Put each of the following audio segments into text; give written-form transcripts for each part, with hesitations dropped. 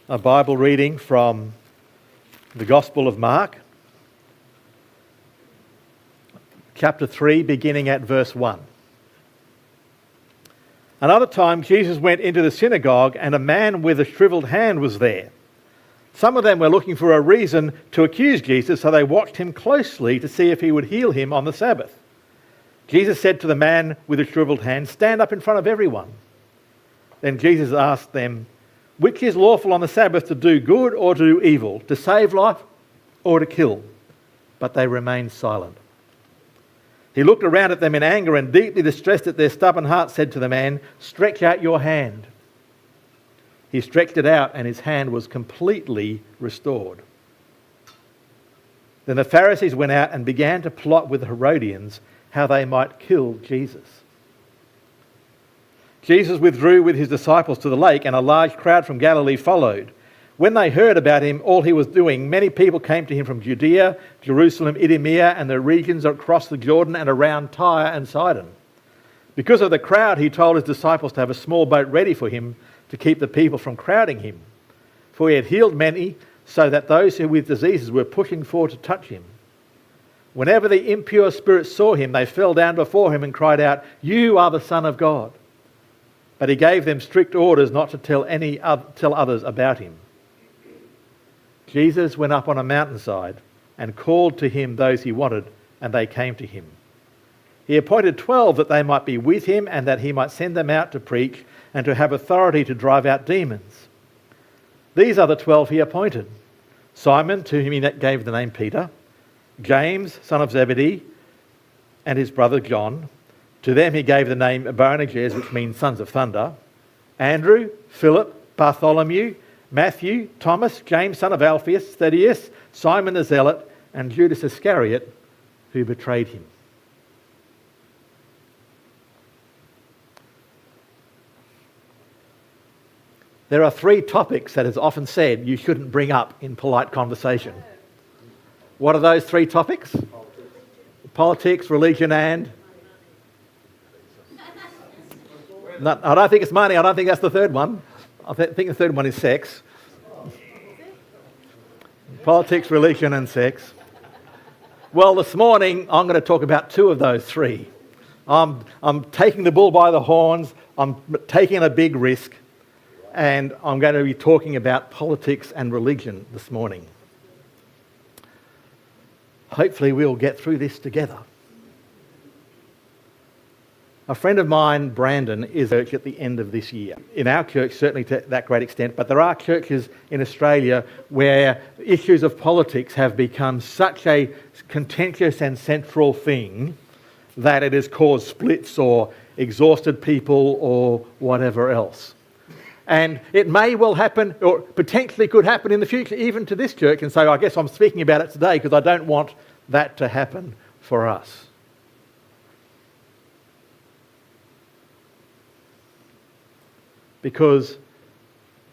A Bible reading from the Gospel of Mark, chapter 3, beginning at verse 1. Another time Jesus went into the synagogue, and a man with a shriveled hand was there. Some of them were looking for a reason to accuse Jesus, so they watched him closely to see if he would heal him on the Sabbath. Jesus said to the man with the shriveled hand, "Stand up in front of everyone." Then Jesus asked them, "Which is lawful on the Sabbath, to do good or to do evil, to save life or to kill?" But they remained silent. He looked around at them in anger and, deeply distressed at their stubborn hearts, said to the man, "Stretch out your hand." He stretched it out, and his hand was completely restored. Then the Pharisees went out and began to plot with the Herodians how they might kill Jesus. Jesus withdrew with his disciples to the lake, and a large crowd from Galilee followed. When they heard about him, all he was doing, many people came to him from Judea, Jerusalem, Idumea, and the regions across the Jordan and around Tyre and Sidon. Because of the crowd, he told his disciples to have a small boat ready for him to keep the people from crowding him. For he had healed many, so that those who with diseases were pushing forward to touch him. Whenever the impure spirits saw him, they fell down before him and cried out, "You are the Son of God." But he gave them strict orders not to tell others about him. Jesus went up on a mountainside and called to him those he wanted, and they came to him. He appointed 12 that they might be with him, and that he might send them out to preach and to have authority to drive out demons. These are the 12 he appointed: Simon, to whom he gave the name Peter; James, son of Zebedee, and his brother John. To them he gave the name Boanerges, which means sons of thunder; Andrew, Philip, Bartholomew, Matthew, Thomas, James, son of Alphaeus, Thaddeus, Simon the Zealot, and Judas Iscariot, who betrayed him. There are 3 topics that is often said you shouldn't bring up in polite conversation. What are those 3 topics? Politics, religion, and... No, I don't think it's money. I don't think that's the third one. I think the third one is sex. Politics, religion, and sex. Well, this morning I'm going to talk about 2 of those 3. I'm taking the bull by the horns. I'm taking a big risk. And I'm going to be talking about politics and religion this morning. Hopefully we'll get through this together. A friend of mine, Brandon, is at church at the end of this year. In our church, certainly to that great extent, but there are churches in Australia where issues of politics have become such a contentious and central thing that it has caused splits or exhausted people or whatever else. And it may well happen, or potentially could happen in the future, even to this church. And so I guess I'm speaking about it today because I don't want that to happen for us. Because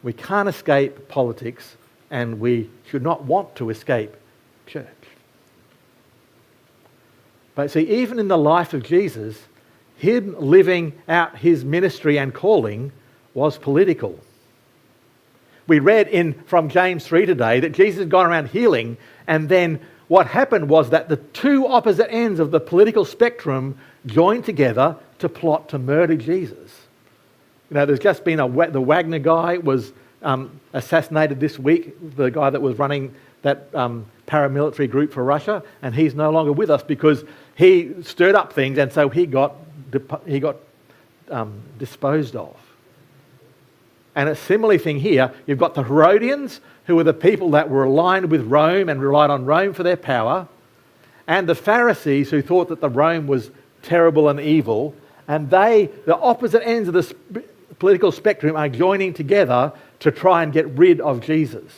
we can't escape politics, and we should not want to escape church. But see, even in the life of Jesus, him living out his ministry and calling was political. We read from James 3 today that Jesus had gone around healing, and then what happened was that the 2 opposite ends of the political spectrum joined together to plot to murder Jesus. You know, there's just been the Wagner guy was assassinated this week, the guy that was running that paramilitary group for Russia, and he's no longer with us because he stirred up things, and so he got disposed of. And a similar thing here, you've got the Herodians, who were the people that were aligned with Rome and relied on Rome for their power, and the Pharisees, who thought that the Rome was terrible and evil, and the opposite ends of the political spectrum are joining together to try and get rid of Jesus.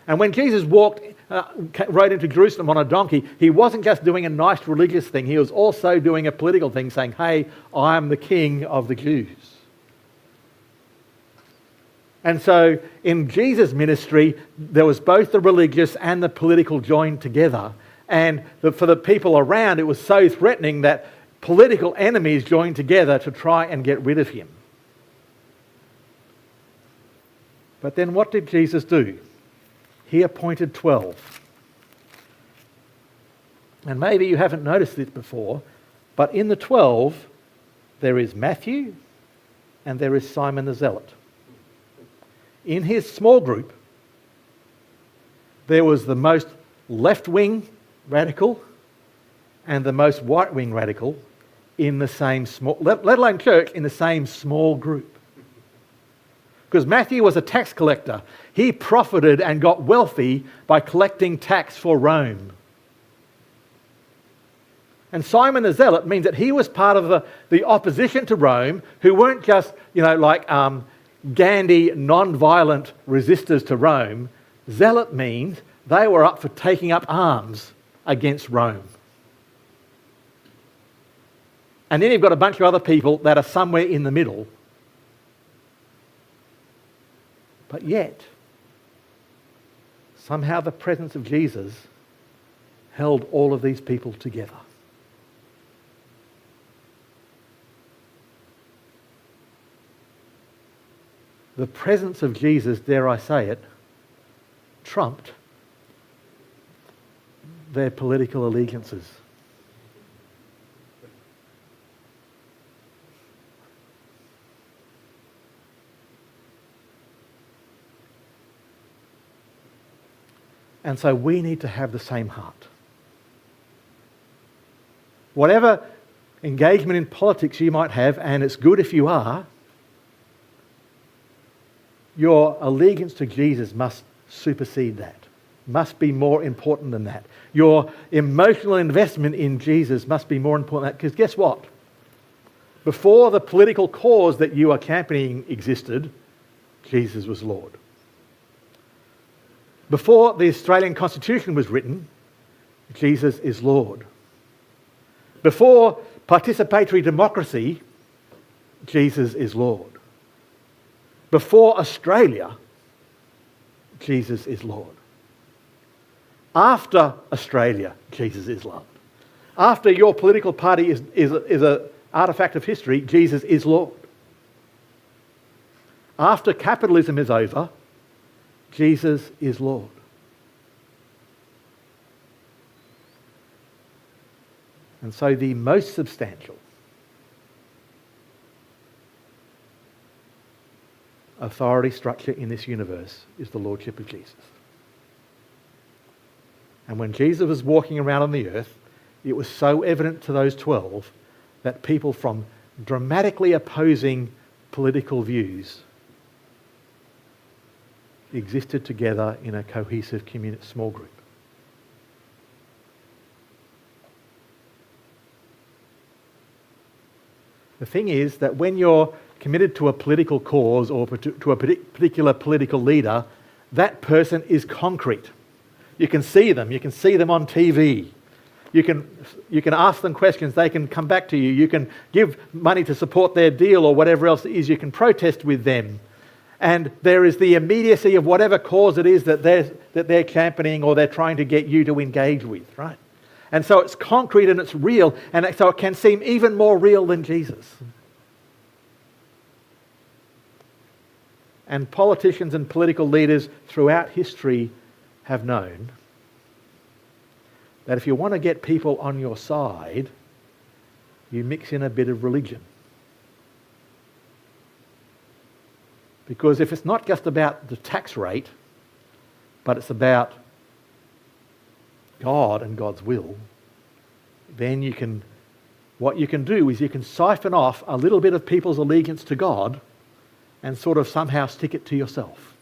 And when Jesus rode into Jerusalem on a donkey, he wasn't just doing a nice religious thing, he was also doing a political thing, saying, "Hey, I am the king of the Jews." And so in Jesus' ministry, there was both the religious and the political joined together. And for the people around, it was so threatening that political enemies joined together to try and get rid of him. But then what did Jesus do? He appointed 12. And maybe you haven't noticed this before, but in the 12, there is Matthew and there is Simon the Zealot. In his small group, there was the most left-wing radical and the most right-wing radical in the same small, let alone church, in the same small group. Because Matthew was a tax collector. He profited and got wealthy by collecting tax for Rome. And Simon the Zealot means that he was part of the opposition to Rome, who weren't just, like Gandhi, non-violent resistors to Rome. Zealot means they were up for taking up arms against Rome. And then you've got a bunch of other people that are somewhere in the middle. But yet, somehow the presence of Jesus held all of these people together. The presence of Jesus, dare I say it, trumped their political allegiances. And so we need to have the same heart. Whatever engagement in politics you might have, and it's good if you are, your allegiance to Jesus must supersede that, must be more important than that. Your emotional investment in Jesus must be more important than that, because guess what? Before the political cause that you are championing existed, Jesus was Lord. Before the Australian Constitution was written, Jesus is Lord. Before participatory democracy, Jesus is Lord. Before Australia, Jesus is Lord. After Australia, Jesus is Lord. After your political party is an artefact of history, Jesus is Lord. After capitalism is over, Jesus is Lord. And so the most substantial authority structure in this universe is the Lordship of Jesus. And when Jesus was walking around on the earth, it was so evident to those 12 that people from dramatically opposing political views existed together in a cohesive small group. The thing is that when you're committed to a political cause or to a particular political leader, that person is concrete. You can see them. You can see them on TV. You can ask them questions. They can come back to you. You can give money to support their deal or whatever else it is. You can protest with them. And there is the immediacy of whatever cause it is that they're championing or they're trying to get you to engage with, right? And so it's concrete and it's real, and so it can seem even more real than Jesus. And politicians and political leaders throughout history have known that if you want to get people on your side, you mix in a bit of religion. Because if it's not just about the tax rate, but it's about God and God's will, then what you can do is you can siphon off a little bit of people's allegiance to God and sort of somehow stick it to yourself.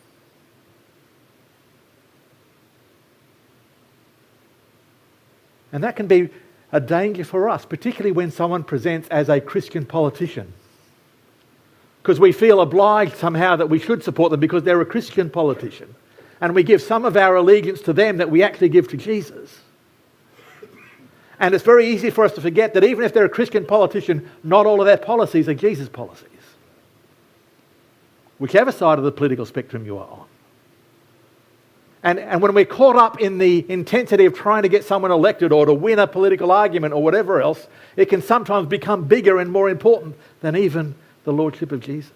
And that can be a danger for us, particularly when someone presents as a Christian politician. Because we feel obliged somehow that we should support them because they're a Christian politician. And we give some of our allegiance to them that we actually give to Jesus. And it's very easy for us to forget that even if they're a Christian politician, not all of their policies are Jesus policies. Whichever side of the political spectrum you are on. And when we're caught up in the intensity of trying to get someone elected or to win a political argument or whatever else, it can sometimes become bigger and more important than even the Lordship of Jesus.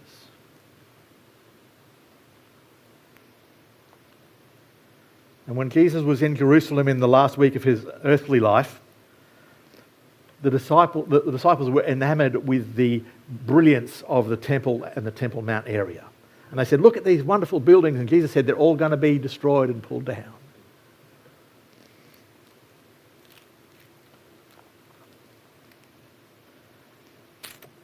And when Jesus was in Jerusalem in the last week of his earthly life, the disciples were enamored with the brilliance of the temple and the Temple Mount area. And they said, look at these wonderful buildings. And Jesus said, they're all going to be destroyed and pulled down.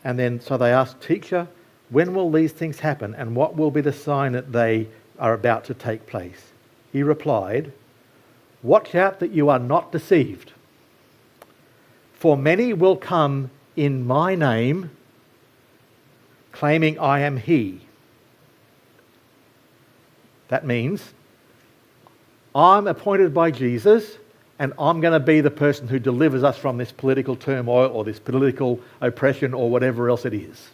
And then, so they asked, Teacher, when will these things happen? And what will be the sign that they are about to take place? He replied, watch out that you are not deceived. For many will come in my name, claiming I am he. That means I'm appointed by Jesus and I'm going to be the person who delivers us from this political turmoil or this political oppression or whatever else it is.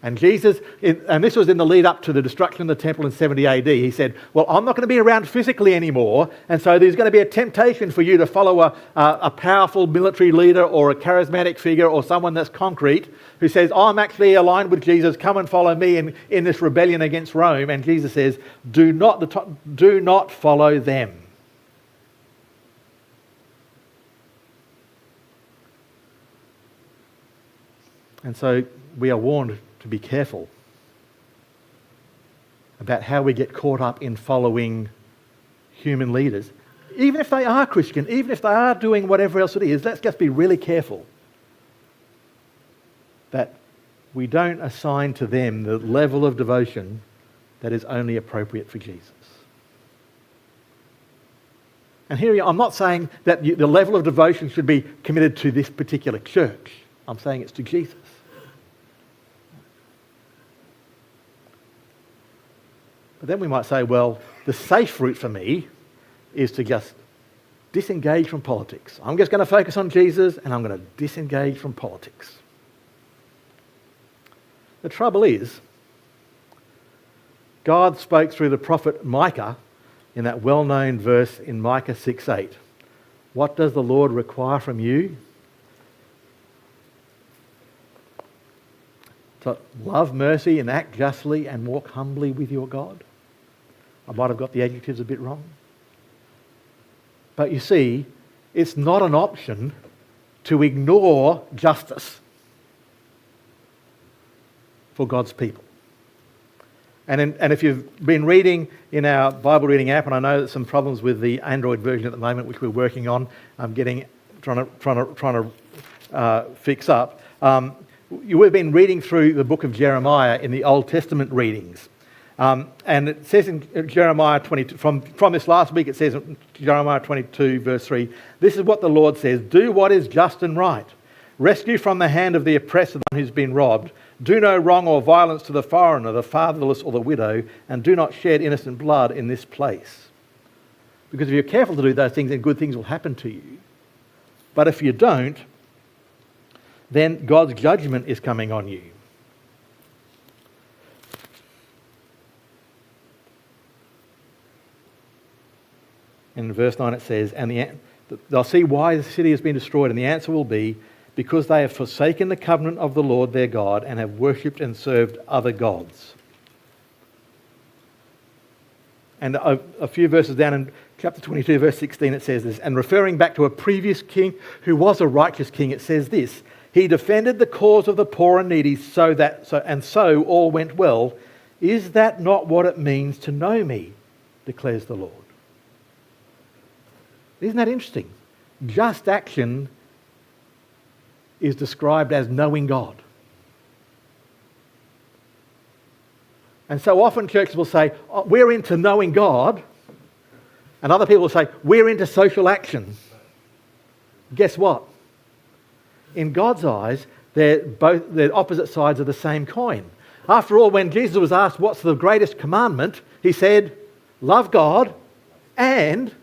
And Jesus, and this was in the lead up to the destruction of the temple in 70 AD, he said, well, I'm not going to be around physically anymore, and so there's going to be a temptation for you to follow a powerful military leader or a charismatic figure or someone that's concrete who says, I'm actually aligned with Jesus, come and follow me in this rebellion against Rome. And Jesus says, do not follow them. And so we are warned to be careful about how we get caught up in following human leaders. Even if they are Christian, even if they are doing whatever else it is, let's just be really careful that we don't assign to them the level of devotion that is only appropriate for Jesus. And here I'm not saying that the level of devotion should be committed to this particular church. I'm saying it's to Jesus. But then we might say, well, the safe route for me is to just disengage from politics. I'm just going to focus on Jesus and I'm going to disengage from politics. The trouble is, God spoke through the prophet Micah in that well-known verse in Micah 6:8. What does the Lord require from you? To love mercy and act justly and walk humbly with your God. I might have got the adjectives a bit wrong. But you see, it's not an option to ignore justice for God's people. And if you've been reading in our Bible reading app, and I know there's some problems with the Android version at the moment, which we're working on, trying to fix up. We've been reading through the book of Jeremiah in the Old Testament readings. And it says in Jeremiah 22, from this last week, it says in Jeremiah 22, verse 3, this is what the Lord says, do what is just and right. Rescue from the hand of the oppressor the one who's been robbed. Do no wrong or violence to the foreigner, the fatherless or the widow, and do not shed innocent blood in this place. Because if you're careful to do those things, then good things will happen to you. But if you don't, then God's judgment is coming on you. In verse 9 it says, and they'll see why the city has been destroyed, and the answer will be, because they have forsaken the covenant of the Lord their God and have worshipped and served other gods. And a few verses down in chapter 22, verse 16, it says this, and referring back to a previous king who was a righteous king, it says this, he defended the cause of the poor and needy so all went well. Is that not what it means to know me, declares the Lord? Isn't that interesting? Just action is described as knowing God. And so often churches will say, oh, we're into knowing God, and other people will say, we're into social action. Guess what? In God's eyes, they're opposite sides of the same coin. After all, when Jesus was asked what's the greatest commandment, he said, love God and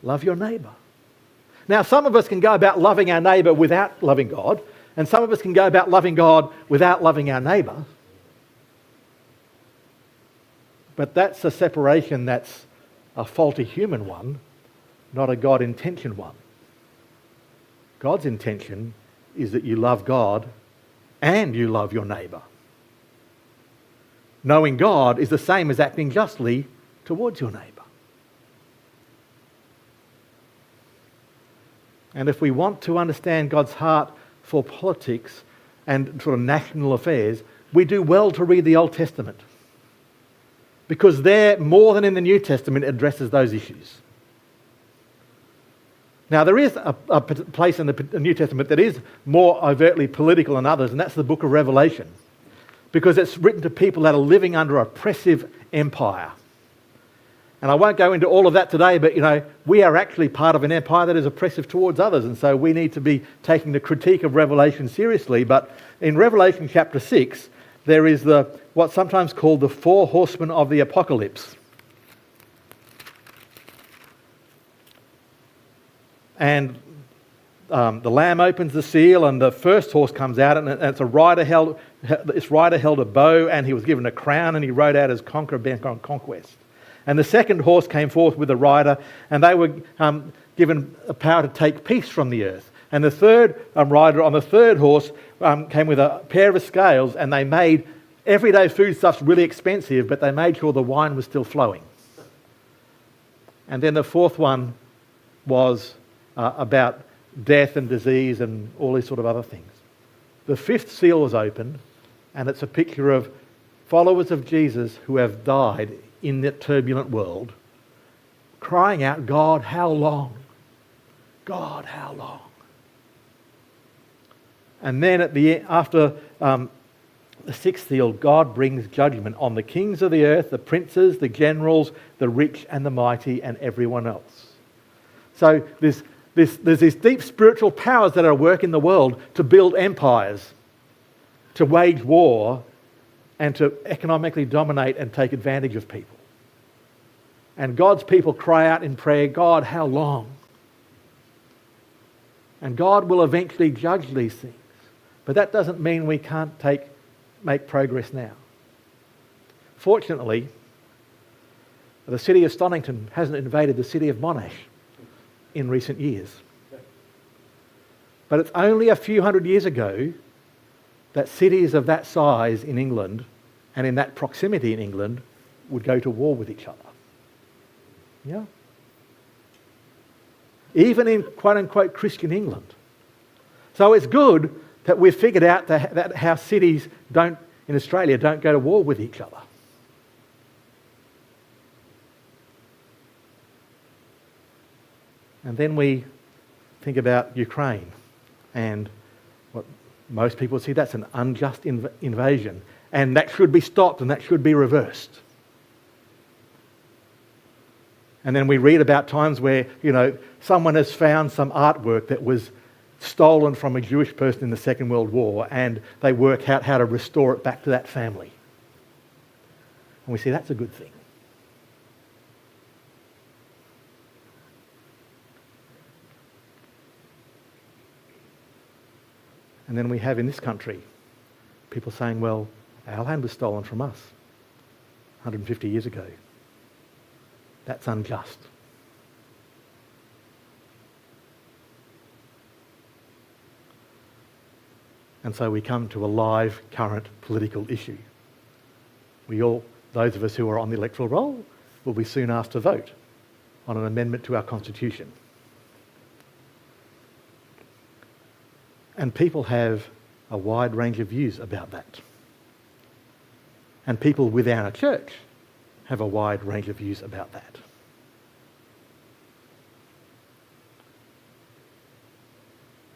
love your neighbour. Now, some of us can go about loving our neighbour without loving God, and some of us can go about loving God without loving our neighbour. But that's a separation that's a faulty human one, not a God-intentioned one. God's intention is that you love God and you love your neighbour. Knowing God is the same as acting justly towards your neighbour. And if we want to understand God's heart for politics and sort of national affairs, we do well to read the Old Testament. Because there, more than in the New Testament, it addresses those issues. Now, there is a place in the New Testament that is more overtly political than others, and that's the book of Revelation. Because it's written to people that are living under oppressive empire. And I won't go into all of that today, but we are actually part of an empire that is oppressive towards others, and so we need to be taking the critique of Revelation seriously. But in Revelation chapter 6, there is what's sometimes called the 4 horsemen of the apocalypse. And the Lamb opens the seal, and the first horse comes out, and it's a rider held. This rider held a bow, and he was given a crown, and he rode out as conqueror bent on conquest. And the second horse came forth with a rider, and they were given a power to take peace from the earth. And the third rider on the third horse came with a pair of scales, and they made everyday foodstuffs really expensive, but they made sure the wine was still flowing. And then the fourth one was about death and disease and all these sort of other things. The fifth seal was opened, and it's a picture of followers of Jesus who have died in that turbulent world, crying out, "God, how long? God, how long?" And then after the sixth seal, God brings judgment on the kings of the earth, the princes, the generals, the rich and the mighty, and everyone else. So there's these deep spiritual powers that are at work in the world to build empires, to wage war, and to economically dominate and take advantage of people. And God's people cry out in prayer, "God, how long?" And God will eventually judge these things. But that doesn't mean we can't make progress now. Fortunately, the city of Stonington hasn't invaded the city of Monash in recent years. But it's only a few hundred years ago that cities of that size in England and in that proximity in England would go to war with each other. Yeah. Even in quote-unquote Christian England. So it's good that we've figured out that how cities in Australia don't go to war with each other. And then we think about Ukraine, and what most people see, that's an unjust invasion, and that should be stopped and that should be reversed. And then we read about times where, someone has found some artwork that was stolen from a Jewish person in the Second World War, and they work out how to restore it back to that family. And we see that's a good thing. And then we have in this country people saying, well, our land was stolen from us 150 years ago. That's unjust. And so we come to a live, current political issue. Those of us who are on the electoral roll, will be soon asked to vote on an amendment to our constitution. And people have a wide range of views about that. And people within our church have a wide range of views about that.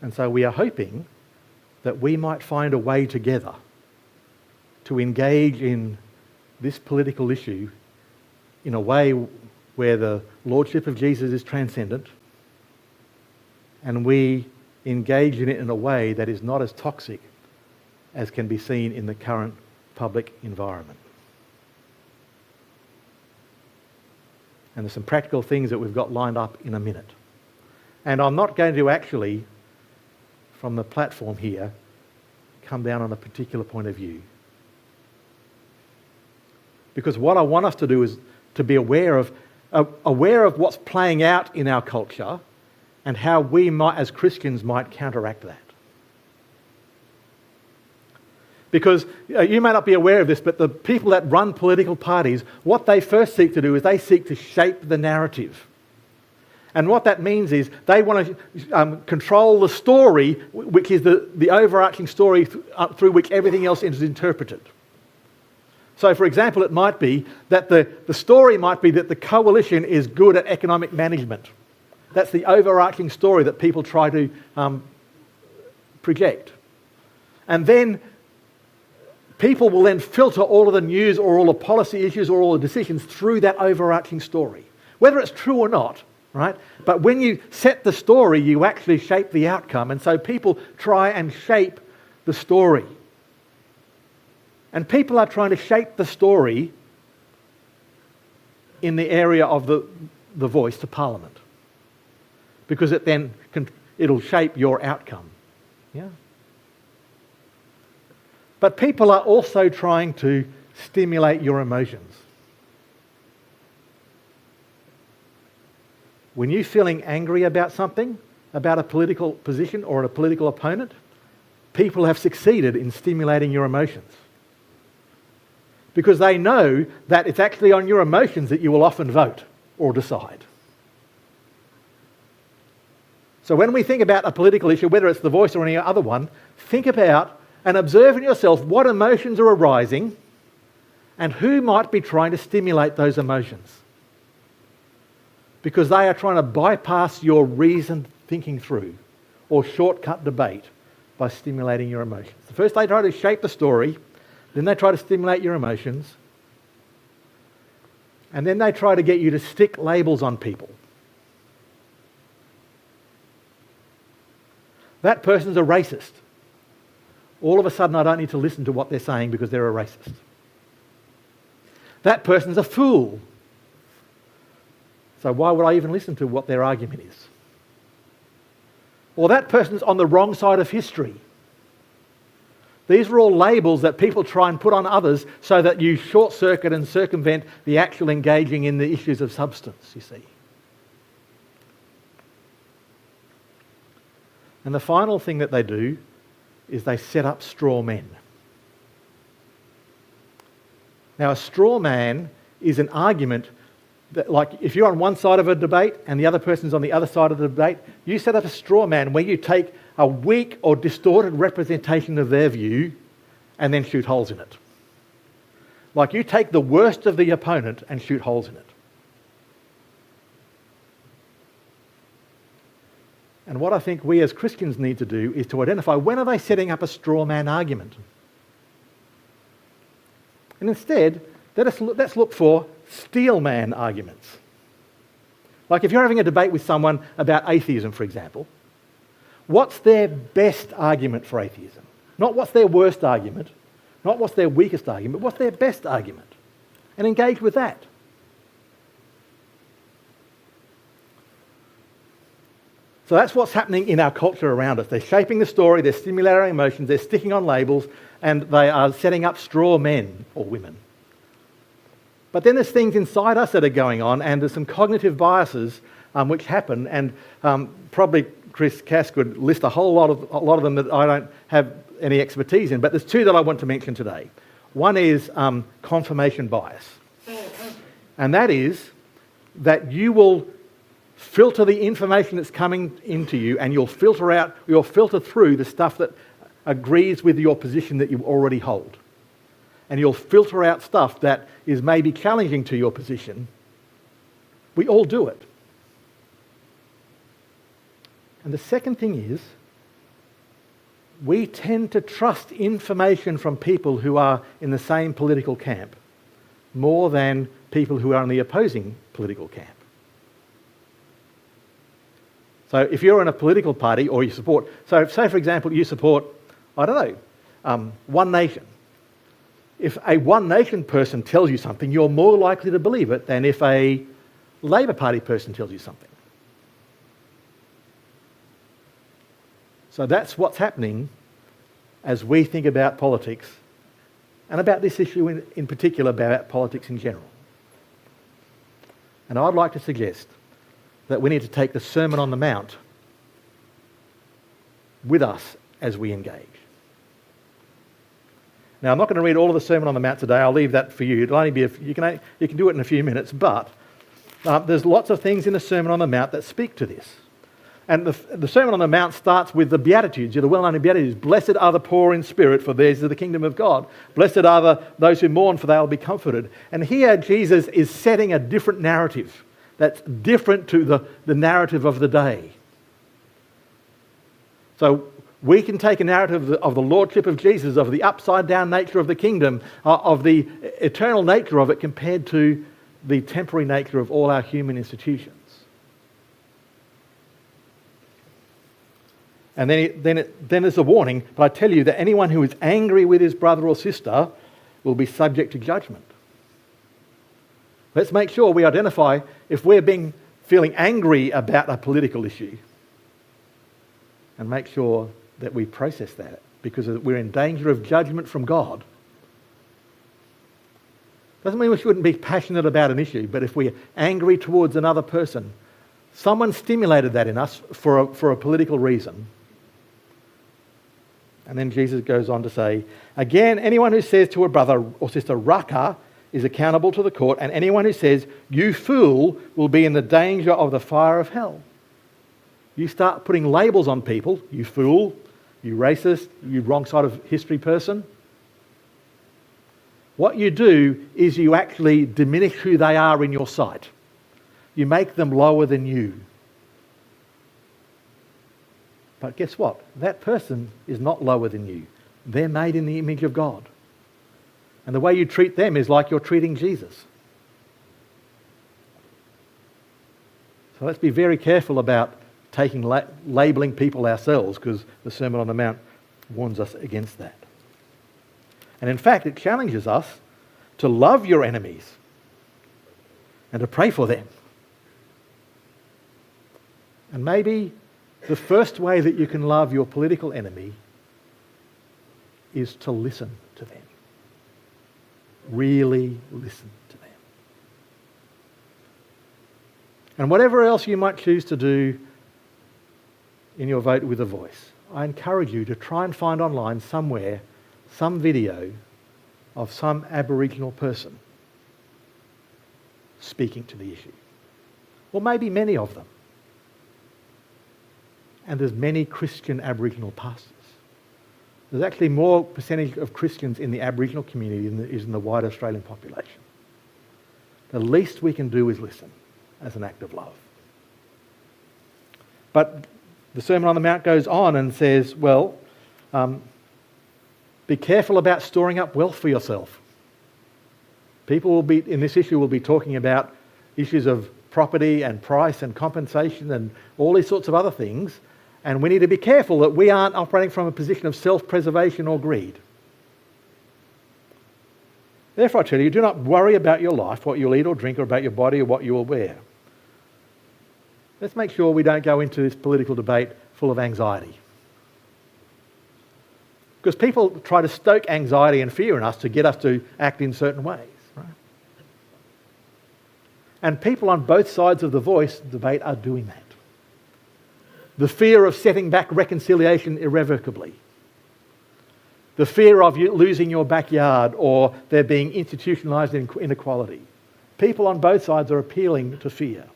And so we are hoping that we might find a way together to engage in this political issue in a way where the Lordship of Jesus is transcendent, and we engage in it in a way that is not as toxic as can be seen in the current public environment. And there's some practical things that we've got lined up in a minute. And I'm not going to actually, from the platform here, come down on a particular point of view. Because what I want us to do is to be aware of what's playing out in our culture and how we might, as Christians, might counteract that. Because you may not be aware of this, but the people that run political parties, what they first seek to do is they seek to shape the narrative. And what that means is they want to control the story, which is the overarching story through which everything else is interpreted. So, for example, it might be that the story might be that the coalition is good at economic management. That's the overarching story that people try to project. And then people will then filter all of the news or all the policy issues or all the decisions through that overarching story, whether it's true or not. Right? But when you set the story, you actually shape the outcome. And so people try and shape the story. And people are trying to shape the story in the area of the voice to Parliament. Because it'll shape your outcome. Yeah. But people are also trying to stimulate your emotions. When you're feeling angry about something, about a political position or a political opponent, people have succeeded in stimulating your emotions. Because they know that it's actually on your emotions that you will often vote or decide. So when we think about a political issue, whether it's the voice or any other one, think about and observe in yourself what emotions are arising and who might be trying to stimulate those emotions. Because they are trying to bypass your reasoned thinking through or shortcut debate by stimulating your emotions. First they try to shape the story, then they try to stimulate your emotions, and then they try to get you to stick labels on people. That person's a racist. All of a sudden I don't need to listen to what they're saying because they're a racist. That person's a fool. So why would I even listen to what their argument is? Or that person's on the wrong side of history. These are all labels that people try and put on others so that you short-circuit and circumvent the actual engaging in the issues of substance, you see. And the final thing that they do is they set up straw men. Now, a straw man is an argument that, like, if you're on one side of a debate and the other person's on the other side of the debate, you set up a straw man where you take a weak or distorted representation of their view and then shoot holes in it. Like, you take the worst of the opponent and shoot holes in it. And what I think we as Christians need to do is to identify when are they setting up a straw man argument. And instead, let's look for steel man arguments. Like if you're having a debate with someone about atheism, for example, what's their best argument for atheism? Not what's their worst argument, not what's their weakest argument, what's their best argument? And engage with that. So that's what's happening in our culture around us. They're shaping the story, they're stimulating our emotions, they're sticking on labels, and they are setting up straw men or women. But then there's things inside us that are going on, and there's some cognitive biases which happen, and probably Chris Cass could list a lot of them that I don't have any expertise in, but there's two that I want to mention today. One is confirmation bias. And that is that you will filter the information that's coming into you, and you'll filter through the stuff that agrees with your position that you already hold. And you'll filter out stuff that is maybe challenging to your position. We all do it. And the second thing is, we tend to trust information from people who are in the same political camp more than people who are in the opposing political camp. So if you're in a political party or you support, so say for example you support, I don't know, One Nation. If a One Nation person tells you something, you're more likely to believe it than if a Labor Party person tells you something. So that's what's happening as we think about politics, and about this issue in particular, about politics in general. And I'd like to suggest that we need to take the Sermon on the Mount with us as we engage. Now, I'm not going to read all of the Sermon on the Mount today. I'll leave that for you. It'll only be you can do it in a few minutes, but There's lots of things in the Sermon on the Mount that speak to this. And the Sermon on the Mount starts with the Beatitudes, the well-known Beatitudes. Blessed are the poor in spirit, for theirs is the kingdom of God. Blessed are those who mourn, for they will be comforted. And here Jesus is setting a different narrative that's different to the narrative of the day. So we can take a narrative of the lordship of Jesus, of the upside-down nature of the kingdom, of the eternal nature of it compared to the temporary nature of all our human institutions. And then there's a warning, but I tell you that anyone who is angry with his brother or sister will be subject to judgment. Let's make sure we identify if we're feeling angry about a political issue, and make sure that we process that, because we're in danger of judgment from God. Doesn't mean we shouldn't be passionate about an issue, but if we're angry towards another person, someone stimulated that in us for a political reason. And then Jesus goes on to say, again, anyone who says to a brother or sister, "Raka," is accountable to the court, and anyone who says, "You fool," will be in the danger of the fire of hell. You start putting labels on people, "You fool," "You racist," "You wrong side of history person." What you do is you actually diminish who they are in your sight. You make them lower than you. But guess what? That person is not lower than you. They're made in the image of God. And the way you treat them is like you're treating Jesus. So let's be very careful about labelling people ourselves, because the Sermon on the Mount warns us against that. And in fact, it challenges us to love your enemies and to pray for them. And maybe the first way that you can love your political enemy is to listen to them. Really listen to them. And whatever else you might choose to do in your vote with a voice, I encourage you to try and find online somewhere some video of some Aboriginal person speaking to the issue. Or maybe many of them. And there's many Christian Aboriginal pastors. There's actually more percentage of Christians in the Aboriginal community than there is in the wider Australian population. The least we can do is listen as an act of love. But the Sermon on the Mount goes on and says, well, be careful about storing up wealth for yourself. People in this issue will be talking about issues of property and price and compensation and all these sorts of other things. And we need to be careful that we aren't operating from a position of self-preservation or greed. Therefore, I tell you, do not worry about your life, what you'll eat or drink, or about your body or what you will wear. Let's make sure we don't go into this political debate full of anxiety. Because people try to stoke anxiety and fear in us to get us to act in certain ways. Right? And people on both sides of the voice debate are doing that. The fear of setting back reconciliation irrevocably. The fear of you losing your backyard or there being institutionalised inequality. People on both sides are appealing to fear.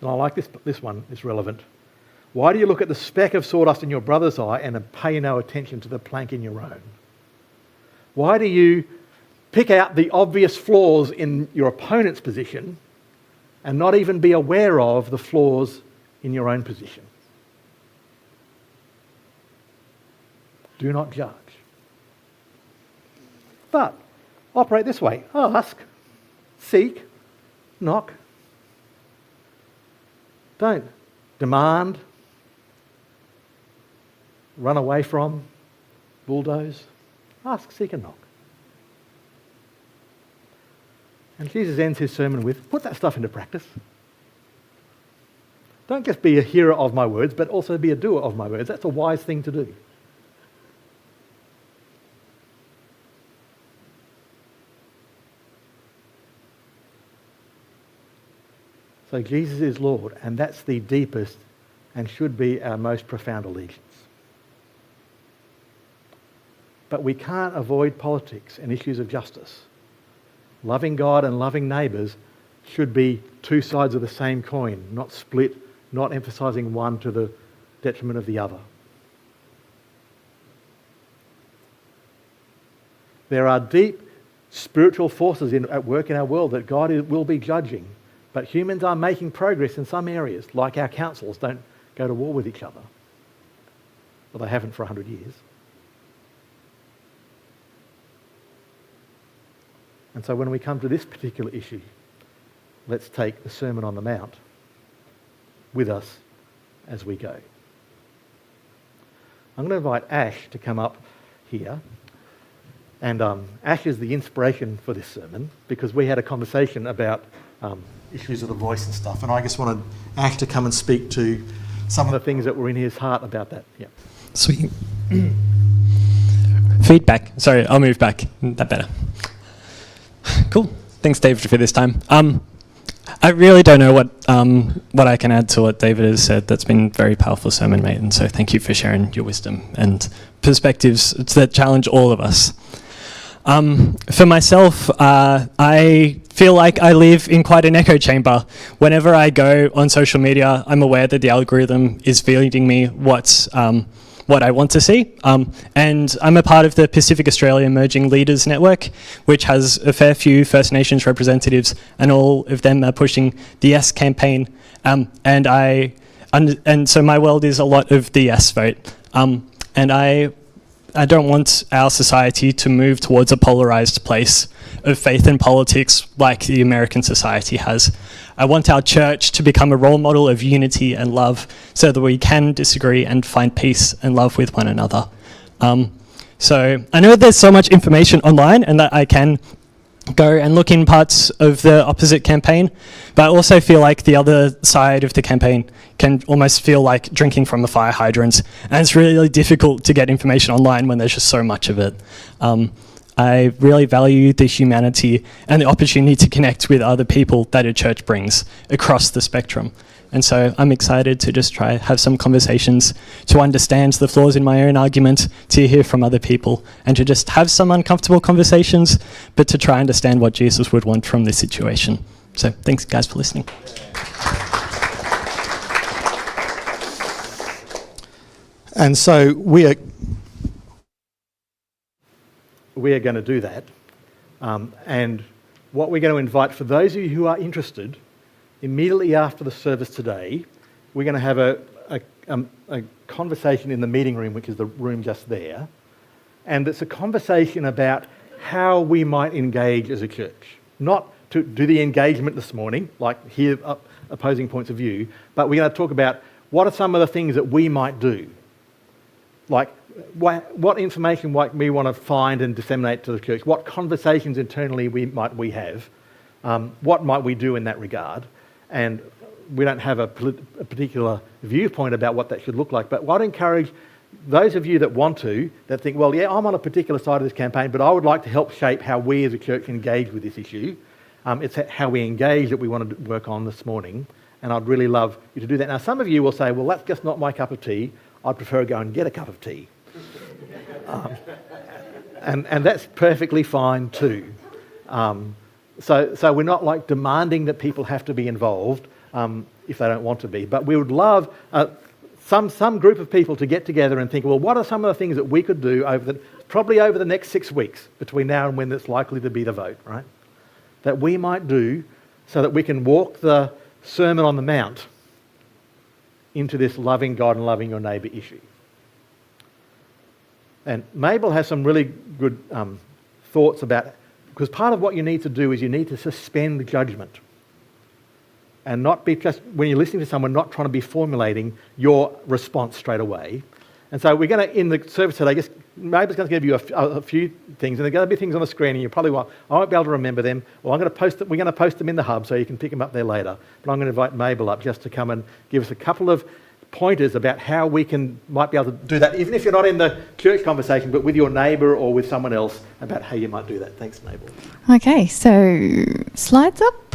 And I like this one, it's relevant. Why do you look at the speck of sawdust in your brother's eye and pay no attention to the plank in your own? Why do you pick out the obvious flaws in your opponent's position and not even be aware of the flaws in your own position? Do not judge. But operate this way. Ask, seek, knock. Don't demand, run away from, bulldoze. Ask, seek and knock. And Jesus ends his sermon with, put that stuff into practice. Don't just be a hearer of my words, but also be a doer of my words. That's a wise thing to do. So Jesus is Lord, and that's the deepest and should be our most profound allegiance. But we can't avoid politics and issues of justice. Loving God and loving neighbours should be two sides of the same coin, not split, not emphasising one to the detriment of the other. There are deep spiritual forces at work in our world that God will be judging, but humans are making progress in some areas, like our councils don't go to war with each other. Well, they haven't for 100 years. And so when we come to this particular issue, let's take the Sermon on the Mount with us as we go. I'm going to invite Ash to come up here. And Ash is the inspiration for this sermon because we had a conversation about issues of the voice and stuff. And I just wanted Ash to come and speak to some of the things that were in his heart about that. Yeah. Sweet. Feedback. Sorry, I'll move back. That better. Cool. Thanks, David, for this time. I really don't know what I can add to what David has said. That's been a very powerful sermon, mate. And so thank you for sharing your wisdom and perspectives that challenge all of us. For myself, I feel like I live in quite an echo chamber. Whenever I go on social media, I'm aware that the algorithm is feeding me what I want to see. And I'm a part of the Pacific Australia Emerging Leaders Network, which has a fair few First Nations representatives, and all of them are pushing the Yes campaign. And so my world is a lot of the Yes vote. And I don't want our society to move towards a polarised place of faith and politics like the American society has. I want our church to become a role model of unity and love so that we can disagree and find peace and love with one another. So I know there's so much information online and that I can go and look in parts of the opposite campaign, but I also feel like the other side of the campaign can almost feel like drinking from a fire hydrant, and it's really difficult to get information online when there's just so much of it. I really value the humanity and the opportunity to connect with other people that a church brings across the spectrum. And so I'm excited to just try have some conversations, to understand the flaws in my own argument, to hear from other people, and to just have some uncomfortable conversations, but to try and understand what Jesus would want from this situation. So thanks, guys, for listening. And so we are going to do that. And what we're going to invite, for those of you who are interested, immediately after the service today, we're going to have a conversation in the meeting room, which is the room just there. And it's a conversation about how we might engage as a church. Not to do the engagement this morning, like hear opposing points of view, but we're going to talk about what are some of the things that we might do. Like what information might we want to find and disseminate to the church? What conversations internally might we have? What might we do in that regard? And we don't have a particular viewpoint about what that should look like, but I'd encourage those of you that want to, that think, well, yeah, I'm on a particular side of this campaign, but I would like to help shape how we as a church engage with this issue. It's how we engage that we want to work on this morning, and I'd really love you to do that. Now, some of you will say, well, that's just not my cup of tea. I'd prefer to go and get a cup of tea. And that's perfectly fine too. So we're not like demanding that people have to be involved if they don't want to be, but we would love some group of people to get together and think, well, what are some of the things that we could do probably over the next 6 weeks between now and when it's likely to be the vote, right? That we might do so that we can walk the Sermon on the Mount into this loving God and loving your neighbour issue. And Mabel has some really good thoughts about, because part of what you need to do is you need to suspend judgment and not be just, when you're listening to someone, not trying to be formulating your response straight away. And so we're going to, in the service today, Mabel's going to give you a few things, and there are going to be things on the screen, and you probably won't be able to remember them. Well, we're going to post them in the hub so you can pick them up there later. But I'm going to invite Mabel up just to come and give us a couple of pointers about how we might be able to do that, even if you're not in the church conversation, but with your neighbour or with someone else, about how you might do that. Thanks, Mabel. Okay, so slides up.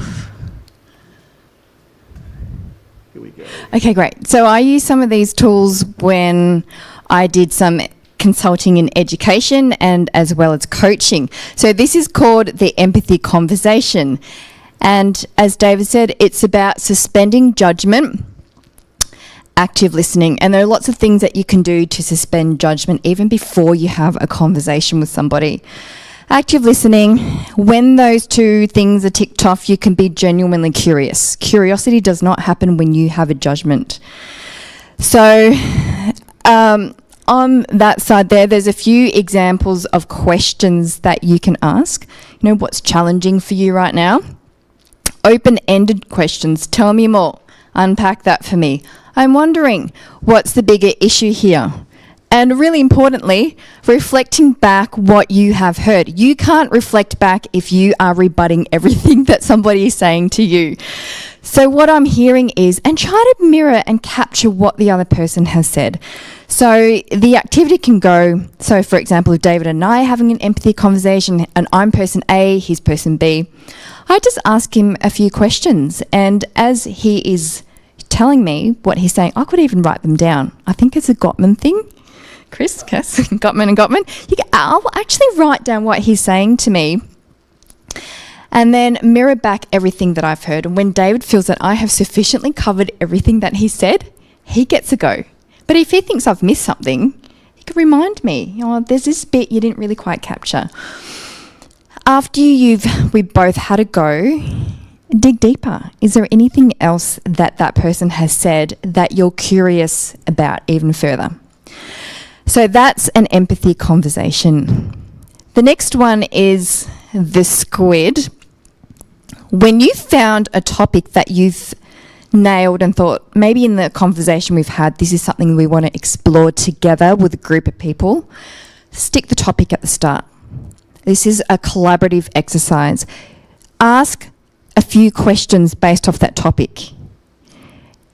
Here we go. Okay, great. So I used some of these tools when I did some consulting in education and as well as coaching. So this is called the empathy conversation. And as David said, it's about suspending judgment, active listening. And there are lots of things that you can do to suspend judgment even before you have a conversation with somebody. Active listening, when those two things are ticked off, you can be genuinely curious. Curiosity does not happen when you have a judgment. So on that side there's a few examples of questions that you can ask. You know, what's challenging for you right now? Open-ended questions. Tell me more. Unpack that for me. I'm wondering, what's the bigger issue here? And really importantly, reflecting back what you have heard. You can't reflect back if you are rebutting everything that somebody is saying to you. So what I'm hearing is, and try to mirror and capture what the other person has said. So the activity can go, so for example, if David and I are having an empathy conversation and I'm person A, he's person B, I just ask him a few questions. And as he is telling me what he's saying, I could even write them down. I think it's a Gottman thing. Chris, Cass, Gottman and Gottman. I'll actually write down what he's saying to me and then mirror back everything that I've heard. And when David feels that I have sufficiently covered everything that he said, he gets a go. But if he thinks I've missed something, he could remind me, oh, there's this bit you didn't really quite capture. After we both had a go, dig deeper. Is there anything else that that person has said that you're curious about even further? So that's an empathy conversation. The next one is the squid. When you found a topic that you've nailed and thought, maybe in the conversation we've had, this is something we want to explore together with a group of people, stick the topic at the start. This is a collaborative exercise. Ask a few questions based off that topic.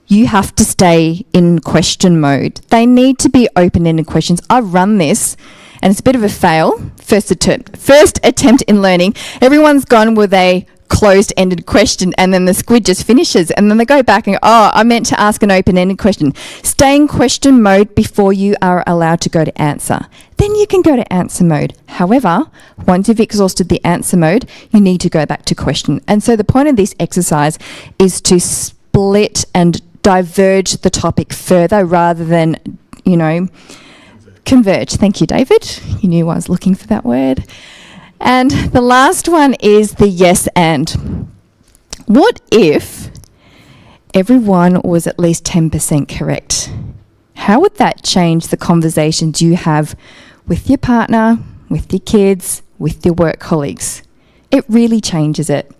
You have to stay in question mode. They need to be open-ended questions. I've run this, and it's a bit of a fail. First attempt in learning. Everyone's gone with a closed-ended question, and then the squid just finishes, and then they go back and go, oh, I meant to ask an open-ended question. Stay in question mode before you are allowed to go to answer. Then you can go to answer mode. However, once you've exhausted the answer mode, you need to go back to question. And so the point of this exercise is to split and diverge the topic further rather than, converge. Thank you, David. You knew I was looking for that word. And the last one is the yes and. What if everyone was at least 10% correct? How would that change the conversations you have with your partner, with your kids, with your work colleagues? It really changes it.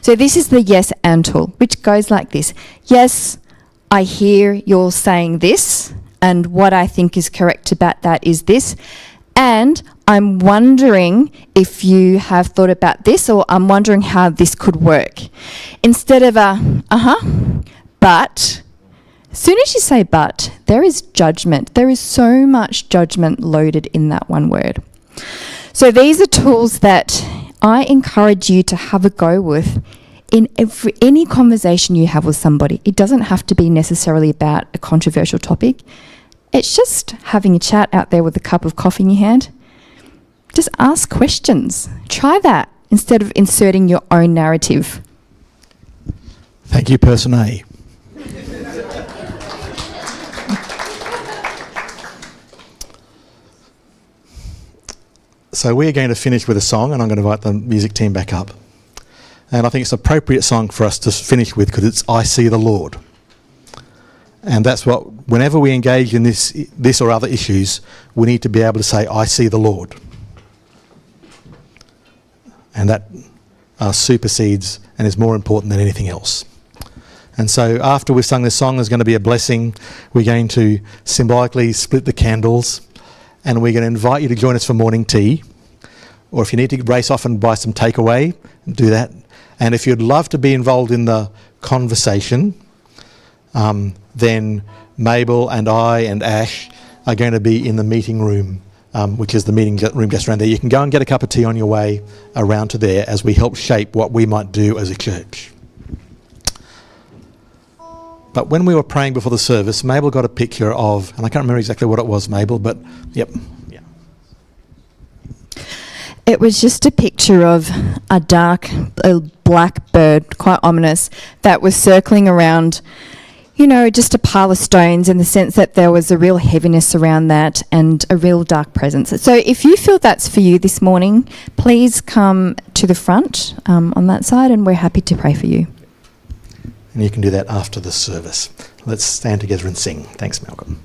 So this is the yes and tool, which goes like this. Yes, I hear you're saying this, and what I think is correct about that is this. And I'm wondering if you have thought about this, or I'm wondering how this could work. Instead of but, as soon as you say but, there is judgment. There is so much judgment loaded in that one word. So these are tools that I encourage you to have a go with in any conversation you have with somebody. It doesn't have to be necessarily about a controversial topic. It's just having a chat out there with a cup of coffee in your hand. Just ask questions. Try that instead of inserting your own narrative. Thank you, person A. So we're going to finish with a song, and I'm going to invite the music team back up. And I think it's an appropriate song for us to finish with because it's I See the Lord. And that's what, whenever we engage in this or other issues, we need to be able to say, I see the Lord. And that supersedes and is more important than anything else. And so after we've sung this song, there's going to be a blessing. We're going to symbolically split the candles, and we're going to invite you to join us for morning tea. Or if you need to race off and buy some takeaway, do that. And if you'd love to be involved in the conversation, then Mabel and I and Ash are going to be in the meeting room, which is the meeting room just around there. You can go and get a cup of tea on your way around to there as we help shape what we might do as a church. But when we were praying before the service, Mabel got a picture of, and I can't remember exactly what it was, Mabel, but yep. Yeah. It was just a picture of a black bird, quite ominous, that was circling around, just a pile of stones, in the sense that there was a real heaviness around that and a real dark presence. So if you feel that's for you this morning, please come to the front on that side, and we're happy to pray for you. And you can do that after the service. Let's stand together and sing. Thanks, Malcolm.